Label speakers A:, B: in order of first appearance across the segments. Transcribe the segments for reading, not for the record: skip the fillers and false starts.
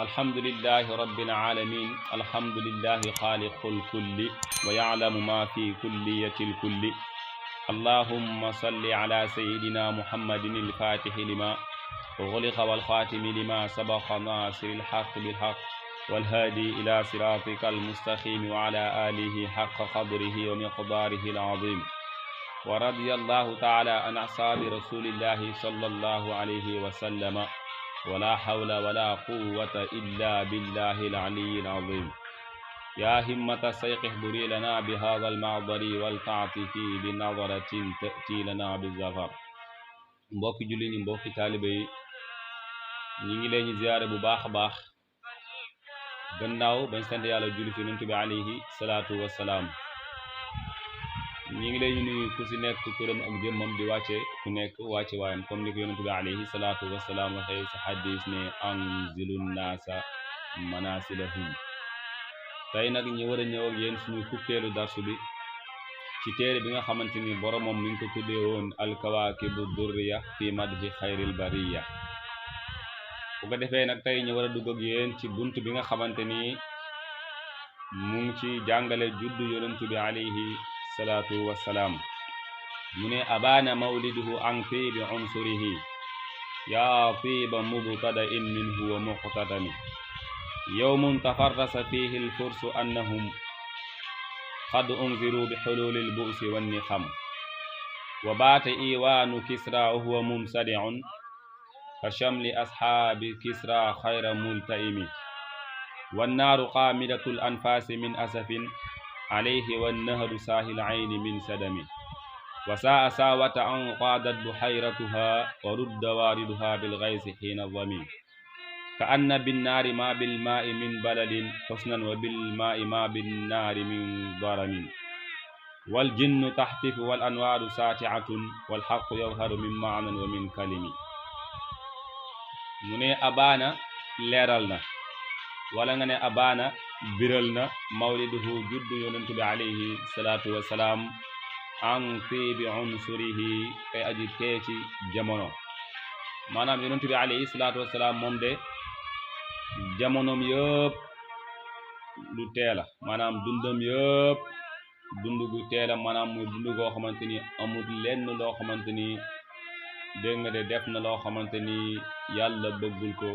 A: الحمد لله رب العالمين الحمد لله خالق الكل ويعلم ما في كلية الكل اللهم صل على سيدنا محمد الفاتح لما أغلق والخاتم لما سبق ناصر الحق بالحق والهادي إلى صراطك المستقيم وعلى آله حق قدره ومقداره العظيم ورضي الله تعالى عن أصحاب رسول الله صلى الله عليه وسلم ولا حول ولا قوة إلا بالله العلي العظيم يا همة الشيخ احضري لنا بهذا المعذر والتعطفي بنظرة تأتي لنا بالظفر mbokki julli ni mbokki taalibe yi ñi ngi leen ziyaare bu baax a baax gannaaw bañ sant yàlla julli ci yonent bi alayhi salaatu wassalaam ñi ngi leen nuyu ku si nekk turam ak jëmmam di wàcce ku nekk wàcce waayam comme ni ko yonent bi alayhi salaatu wassalaam waxee si xadis ne anzilun naasa manasilahum tey nag ñi war a ñëw ak yéen suñu fukkeelu darsu bi ci téere bi nga xamante ni boromam mi ngi ko tuddee woon alkawaakibu durriya fi madhi xayril bariya bu ko defee nag tey ñu war a dugg ak yéen ci bunt bi nga xamante ni mu ngi ci jàngale juddu yonent bi alayhi salaatu wassalaam mu ne abaana mawliduhu an tiibi unsurihi yaa tiiba mubtada'in minhu wa muqtadami yawmun tafarrasa fihi alfursu annahum qad unziru bi hululi albu'si wanniqam wa baata iwaanu kisra wa huwa mumsadi'un ka shamli ashaabi kisra khayra multaimi wannaaru qaamidatu al-anfaasi min asafin alayhi wannahru saahil ayni min sadami wa saa saawata an qaadat buhayratuha wa rudda waariduha bilghaysi hiina dhami ka anna binnaari ma bilmaa'i min balalin husnan wa bilmaa'i ma binnaari min daramin wal jinnu tahtifu wal anwaaru saati'atun wal haqqu yawharu min ma'nan wa min kalimi mu ne abaana leeral na wala nga ne abaana biral na mawliduhu juddu yonent bi alayhi salaatu wassalaam an tiibi unsurihi kay aji tee ci jamono maanaam yonent bi alayhi salaatu wassalaam moom de jamonoom yëpp lu teela maanaam dundam yëpp dund gu teela maanaam muy dund goo xamante ni amul lenn loo xamante ni dégg nga de def na loo xamante ni yàlla bëggul ko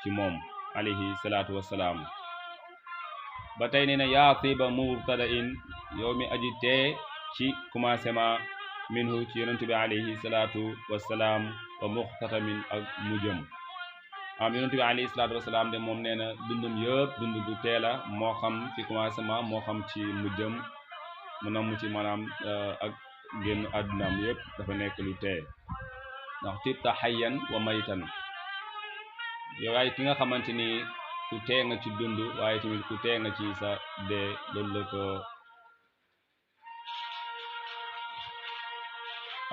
A: ci moom alayhi salaatu wassalaam ba tey nee na yaa tiiba mubtada'in yow mi aji tee ci commencement minhu ci yonent bi alayhi salaatu wassalaam wa muxtatamin ak mujjëm am yonent bi alayhi salaatu wassalaam de moom nee na dundum yëpp dund gu teela moo xam ci commencement moo xam ci mujjëm mu namm ci maanaam ak génn àddunaam yëpp dafa nekk lu tee ndax tibta hayyan wa maytan yow waaye ki nga xamante ni ku tee nga ci dund waaye tamit ku tee nga ci sa dee loolu la ko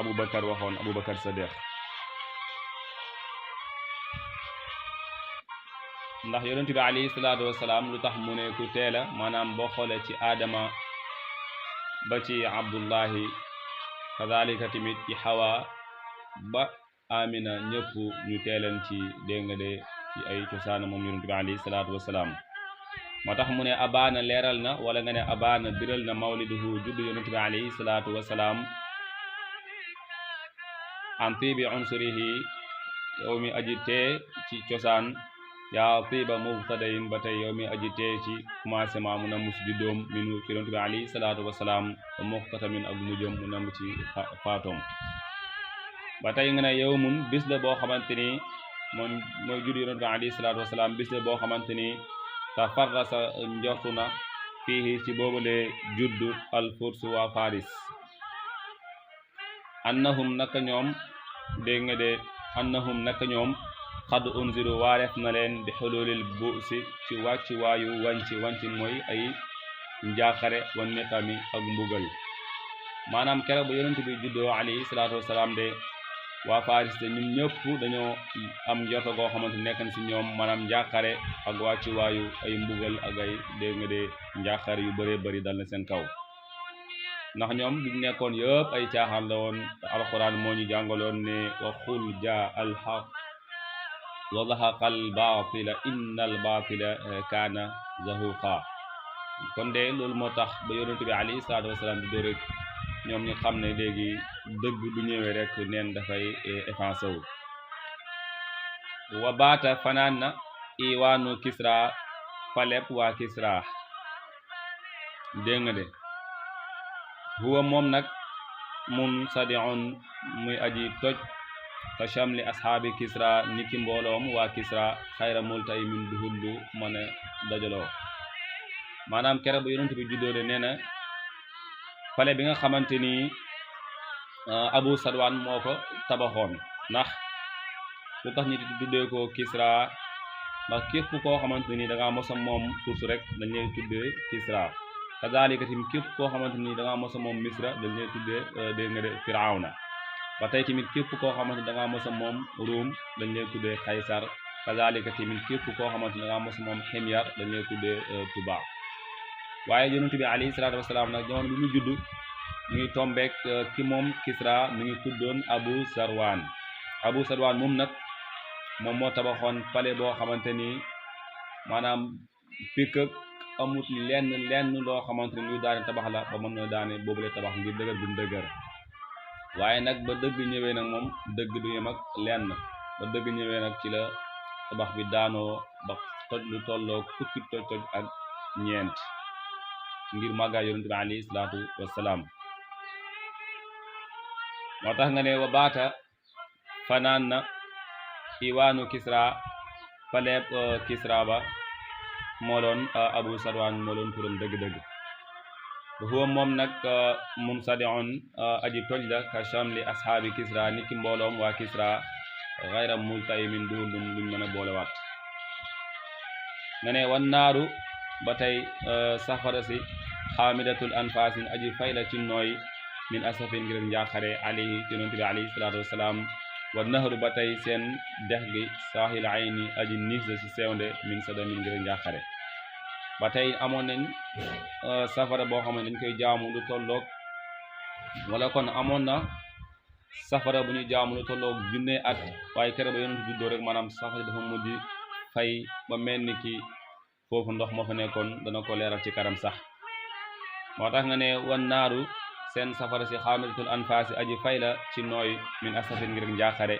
A: Aboubacar waxoon Aboubacar Sadiq ndax yonent bi alayhi salaatu wassalaam lu tax mu ne ku teela maanaam boo xoolee ci Adama ba ci Abdullahi kazalika tamit ci Hawa ba Amina ñëpp ñu teeleen ci dégg nga de ci ay cosaana moom yonent bi alayhi salaatu wassalaam moo tax mu ne abaana leeral na wala nga ne abaana biral na mawliduhu juddu yonent bi alayhi salaatu wassalaam an tiibi unsurihi yow mi aji tee ci cosaan yaa tiiba mubtadayin ba tey yow mi aji tee ci commencement mu namm ci juddoom minu ci yonent bi alayhi salaatu wassalaam wa muxtatamin ak mujjëm mu namm ci faatoom ba tey nga ne yow mun bis la boo xamante ni moom mooy juddu yonent bi alayhi salaatu wassalaam bis la boo xamante ni tafarrasa njortu na fii ci boobule juddu alfursu waa faris annahum naka ñoom dégg nga de annahum naka ñoom xad unziru waareef na leen bi xululil bu'si ci wàcci waayu wanci mooy ay njaaxare wa niqami ak mbugal maanaam keroog ba yonent bi juddoo alayhi salaatu wassalaam de waa faris de ñun ñëpp dañoo am njorto goo xamante nekk na ci ñoom maanaam njaaxare ak wàcci waayu ay mbugal ak ay dégg nga de njaaxare yu bëree bëri dal na seen kaw ndax ñoom li nekkoon yëpp ay caaxaan la woon alquran moo ñu jàngaloon ne wa qul jaa alxaq wa zahaqa al batila inna al batila kaana zahuqa kon de loolu moo tax ba yonent bi alayhi salaatu wasalaam di doo rek ñoom ñi xam ne léegi dëgg bu ñëwee rek neen dafay effacé wu wa baata fanaan na iwaanu Kisra palep waa Kisra dégg nga de huwa moom nag mun sadiun muy aji toj ka shamli ashaabi Kisra niki mbooloom waa Kisra xayra multay min du hullu mën a dajaloo maanaam kere ba yonent bi juddoo de nee na pale bi nga xamante ni Abu Sadwan moo ko tabaxoon ndax lu tax ñi tuddee ko Kisra ndax képp koo xamante ni da ngaa mos a moom suuf rek dañ lay tuddee Kisra kazalika tamit képp koo xamante ni da ngaa mos a moom Misra dañ lay tuddee dégg nga de Firawna ba tey tamit képp koo xamante ni da ngaa mos a moom Ruum dañ lay tuddee Kaysar kazalika tamit képp koo xamante ni da ngaa mos a moom Himyar dañ lay tuddee Tuba waaye yonent bi alayhi salaatu wasalaam nag jamono bi mu judd mu ngi tombeek ki moom Kisra mi ngi tuddoon Abu Sarwan moom nag moom moo tabaxoon palais boo xamante ni maanaam pikk amut lenn loo xamante ni lu daane tabax la ba mën na daane boobule tabax ngir dëgër bu mu dëgër waaye nag ba dëgg ñëwee nag moom dëgg du yem ak lenn ba dëgg ñëwee nag ci la tabax bi daanoo ba toj lu tolloo fukki toj ak ñeent ngir màggaay yonent bi alayhi salaatu wassalaam moo tax nga ne wa baata fanaan na iwaanu Kisra paleeb Kisra ba moo doon Abu Sarwan moo doon turam dëgg-dëgg huwa moom nag mumsadiun aji toj la ka shamli ashaabi Kisra niki mbooloom waa Kisra xayra multayimin duhul luñ mën a boolewaat nga ne wan naaru ba tey safara si xaamidatul anfasin aji fay la ci nooy min asafin ngir njaaxare alayhi yonent bi alayhi salaatu wasalaam wa nahru ba tey seen dex gi saaxil ayni aji niis la ci sewnde min sadamin ngir njaaxare ba tey amoon nañ safara boo xam ne dañ koy jaamu lu tolloog wala kon amoon na safara bu ñu jaamu lu tolloog junne at waaye kere ba yonent juddoo rek maanaam safara dafa mujj fay ba mel ni ki foofu ndox moo fa nekkoon dana ko leeral ci karam sax moo tax nga ne wan naaru seen safara si xaamidatul anfaasi aji fay la ci nooy min asafin ngir njaaxare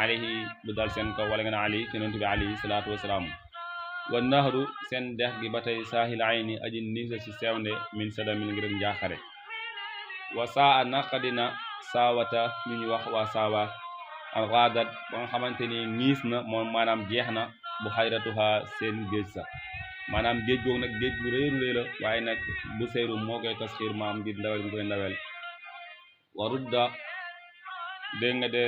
A: alayhi bu dal seen kaw wala nga ne ali yonent bi alayhi salaatu wasalaam wa nahru seen dex gi ba tey saahil ayni aji niisa ci sewnde min sadamin ngir njaaxare wa saa naqadina saawata ñu ñu wax waa saawa al gaadat ba nga xamante ni niis na moom maanaam jeex na bu xayratuha seen géej sa maanaam géej googu nag géej bu réeru réy la waaye nag bu seyru moo koy tasxiir maam ngir ndawel mu koy ndawel wa rudda dégg nga de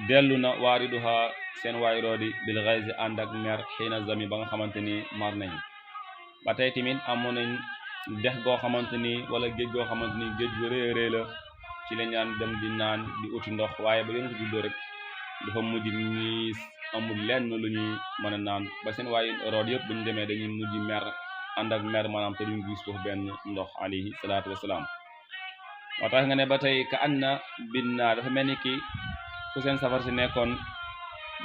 A: dellu na waariduha seen waay roodi bil xaysi ànd ak mer xiina zami ba nga xamante ni mar nañ ba tey tamit amoon nañ dex goo xamante ni wala géej goo xamante ni géej bu réy réy la ci la ñaan dem di naan di uti ndox waaye ba yonent juddoo rek dafa mujj ñiis amul lenn lu ñuy mën a naan ba seen waaye rood yëpp bu ñu demee dañuy mujj mer ànd ak mer maanaam te duñu gis foofu benn ndox alayhi salaatu wasalaam moo tax nga ne ba tey ka an na bin naa dafa mel ni ki fu seen safar si nekkoon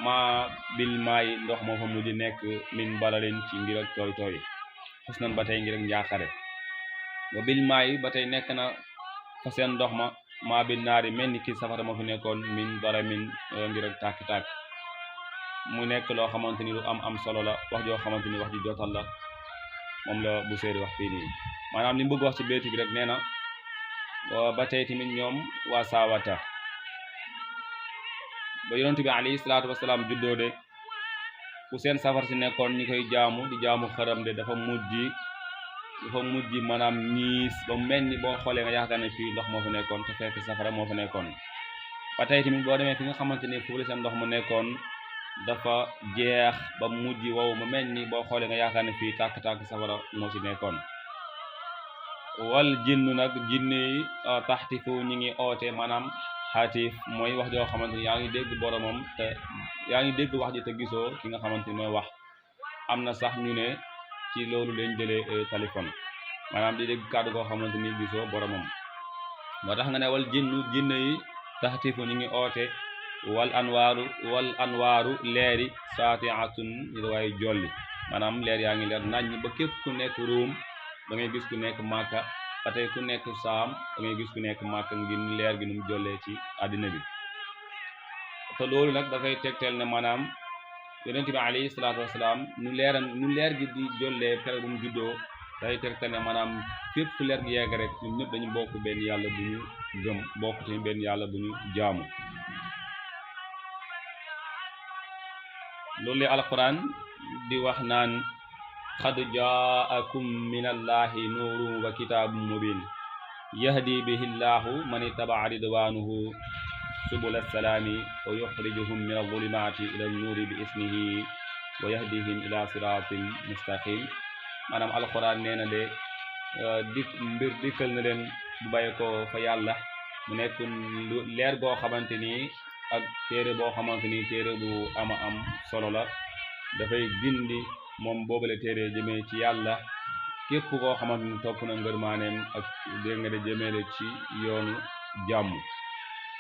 A: maa bil maayi ndox moo fa mujj nekk min balalin ci ngir ak tooy tooy xus nan ba tey ngir ak njaaxare wa bil maayi ba tey nekk na fa seen ndox ma maa bil naari mel ni ki safara moo fi nekkoon min dara min ngir ak tàkk-tàkk mu nekk loo xamante ni lu am solo la wax joo xamante ni wax ji jotal la moom la bu séeri wax fii nii maanaam li mu bëgg wax ci béyti bi rek nee na ba tey tamit ñoom waa saawata ba yonent bi alayhi salaatu wasalaam juddoo de fu seen safar si nekkoon ñi koy jaamu di jaamu xaram de dafa mujj maanaam niis ba mel ni boo xoolee nga yaakaar ne fii ndox moo fa nekkoon te fekk safara moo fa nekkoon ba tey tamit boo demee fi nga xamante ni foofu la seen ndox mu nekkoon dafa jeex ba mujj wow ma mel ni boo xoolee nga yaakaar ne fii tàkk-tàkk safara moo ci nekkoon wal jinnu nag jinne yi taxtifu ñi ngi oote maanaam xaatif mooy wax joo xamante ni yaa ngi dégg boromam te yaa ngi dégg wax ji te gisoo ki nga xamante ni mooy wax am na sax ñu ne ci loolu leen jëlee téléphone maanaam di dégg kàddu koo xamante ni gisoo boromam moo tax nga ne wal jinne yi taxtifu ñi ngi oote wal anwaaru leeri saatiatun waaye jolli maanaam leer yaa ngi leer naññ ba képp ku nekk Ruum da ngay gis ku nekk Màkka ba tey ku nekk Saam da ngay gis ku nekk Màkka ngir leer gi nu mu jollee ci àddina bi te loolu nag dafay tegtal ne maanaam yonent bi alayhi salaatu wasalaam nu leer gi di jollee kere bu mu juddoo day tegtal ne maanaam fépp fu leer gi yegg rek ñun ñëpp dañu bokk benn yàlla bu ñu gëm bokk tamit benn yàlla bu ñu jaamu loolu la alquran di wax naan qad jaakum min allahi nuurun wa kitaabun mubin yahdi bihi llahu man ittaba'a ridwanuhu subula salaami wa yuxrijuhum min azulumaati ila nuuri bi isnihi wa yahdihim ila siraatin mustaqim maanaam alquran nee na de mbir dikkal na leen bu bàyyi ko fa yàlla mu nekk leer goo xamante ni ak téere boo xamante ni téere bu ama am solo la dafay gindi moom boobale téere jëmee ci yàlla képp koo xamante ni topp na ngërmaaneem ak dégg nga de jëmeele ci yoonu jàmm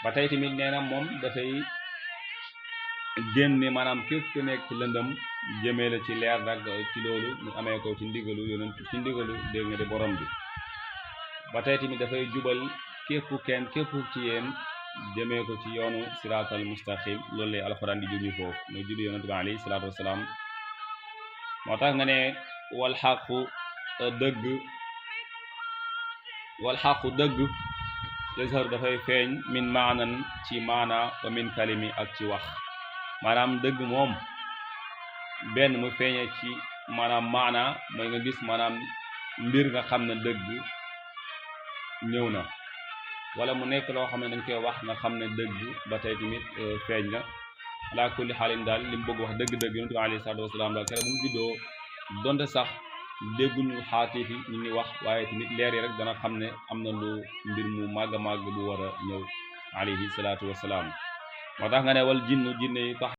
A: ba tey tamit nee na moom dafay génne maanaam képp ku nekk ci lëndëm jëmeele ci leer nag ci loolu ñu amee ko ci ndigalu yonent ci ndigalu dégg nga de borom bi ba tey tamit dafay jubal képp ci yéen jëmee ko ci yoonu siraatal mustaqim loolu lay alxuraan di junñu foofu mooy juddu yonent bi alayhi salaatu wasalaam moo tax nga ne wal xaqu dëgg yazhar dafay feeñ min maanan ci maana wa min kalimi ak ci wax maanaam dëgg moom benn mu feeñee ci maanaam maana mooy nga gis maanaam mbir nga xam ne dëgg ñëw na wala mu nekk loo xam ne dañ koy wax nga xam ne dëgg ba tey tamit feeñ na ala kulli xaalin daal li mu bëgg wax dëgg-dëgg yonent bi alayhi salaatu wasalaam daal kere bu mu juddoo donte sax dégguñu xaatiif yi ñu ngi wax waaye tamit leer yi rek dana xam ne am na lu mbir mu màgg a màgg bu war a ñëw alayhi salaatu wasalaam moo tax nga ne wal jinne yi tax